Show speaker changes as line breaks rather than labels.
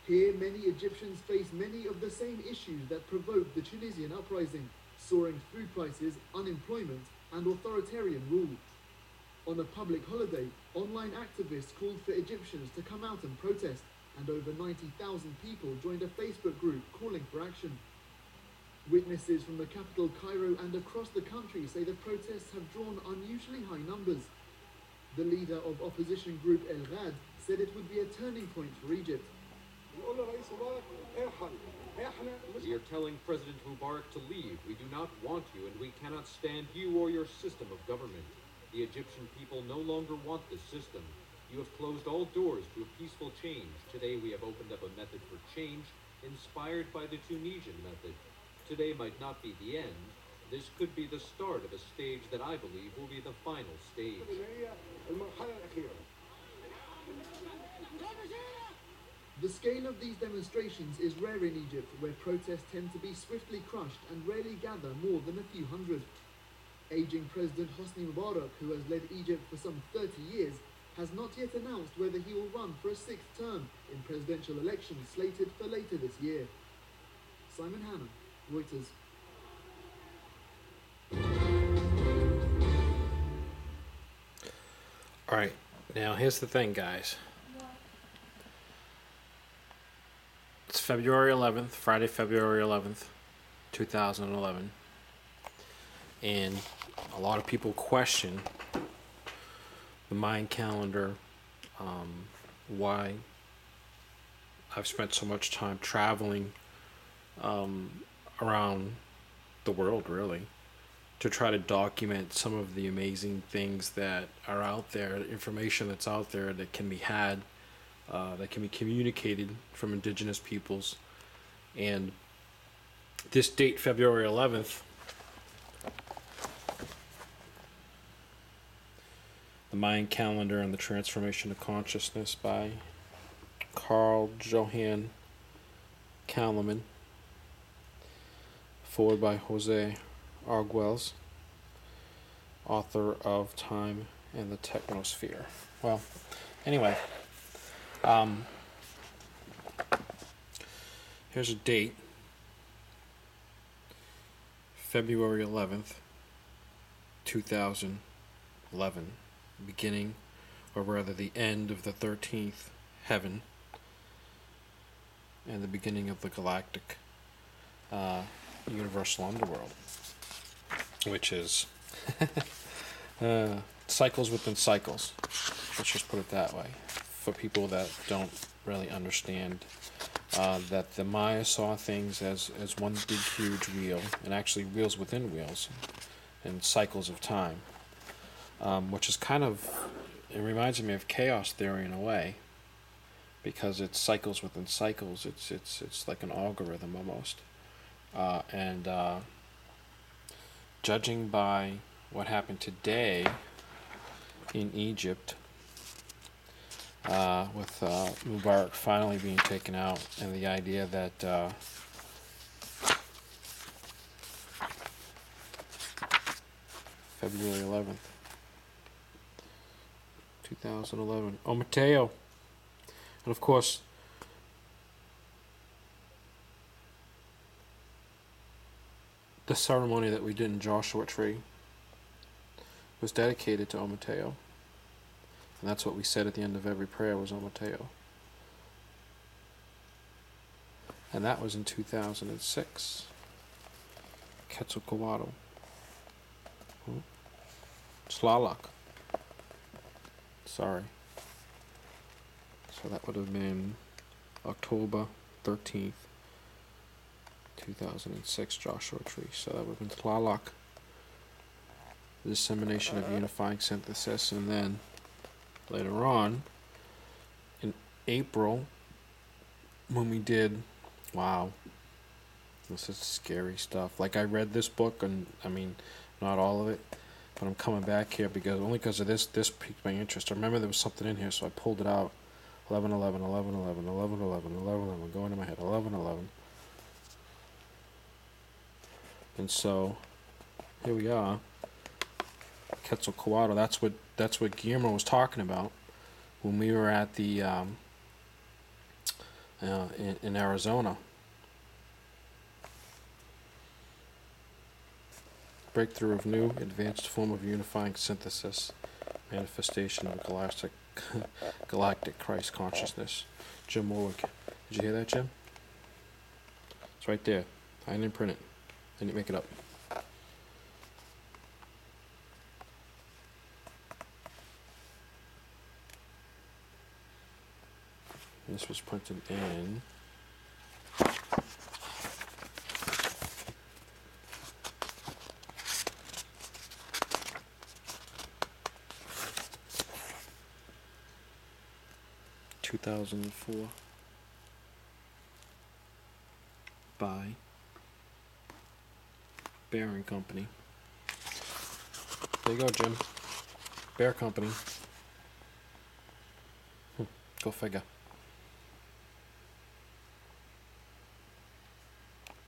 Here, many Egyptians face many of the same issues that provoked the Tunisian uprising: soaring food prices, unemployment, and authoritarian rule. On a public holiday, online activists called for Egyptians to come out and protest, and over 90,000 people joined a Facebook group calling for action. Witnesses from the capital Cairo and across the country say the protests have drawn unusually high numbers. The leader of opposition group El Ghad said it would be a turning point for Egypt.
We are telling President Mubarak to leave. We do not want you, and we cannot stand you or your system of government. The Egyptian people no longer want this system. You have closed all doors to a peaceful change. Today we have opened up a method for change inspired by the Tunisian method. Today might not be the end. This could be the start of a stage that I believe will be the final stage.
The scale of these demonstrations is rare in Egypt, where protests tend to be swiftly crushed and rarely gather more than a few hundred. Aging President Hosni Mubarak, who has led Egypt for some 30 years, has not yet announced whether he will run for a sixth term in presidential elections slated for later this year. Simon Hanna, Reuters.
All right, now here's the thing, guys. It's February 11th, Friday, February 11th, 2011. And a lot of people question the Mayan calendar, why I've spent so much time traveling around the world, really, to try to document some of the amazing things that are out there, information that's out there that can be had, that can be communicated from indigenous peoples. And this date, February 11th, The Mayan Calendar and the Transformation of Consciousness by Carl Johann Calleman, forward by Jose Arguelles, author of Time and the Technosphere. Well, anyway, here's a date, February 11th, 2011, beginning, or rather the end of the 13th heaven, and the beginning of the galactic universal underworld, which is cycles within cycles. Let's just put it that way. For people that don't really understand that the Maya saw things as one big huge wheel, and actually wheels within wheels, and cycles of time, which is kind of, it reminds me of chaos theory in a way, because it's cycles within cycles. It's like an algorithm almost, and judging by what happened today in Egypt, with Mubarak finally being taken out, and the idea that February 11th, 2011, oh, Mateo, and of course the ceremony that we did in Joshua Tree was dedicated to Omateo. And that's what we said at the end of every prayer was Omateo. And that was in 2006. Quetzalcoatl. Tlaloc. Sorry. So that would have been October 13th, 2006, Joshua Tree. So that would have been Tlaloc. The dissemination of unifying synthesis. And then later on, in April, when we did, wow, this is scary stuff. Like, I read this book, and I mean, not all of it, but I'm coming back here because only because of this piqued my interest. I remember there was something in here, so I pulled it out. 11, 11, 11, 11, 11, 11, 11, 11, going in my head, 11, 11. And so, here we are. Quetzalcoatl, that's what Guillermo was talking about when we were at the in Arizona. Breakthrough of new advanced form of unifying synthesis, manifestation of galactic Christ consciousness. Jim Warwick. Did you hear that, Jim? It's right there. I didn't print it. I didn't make it up. This was printed in 2004 by Bear and Company. There you go, Jim. Bear Company. Go figure.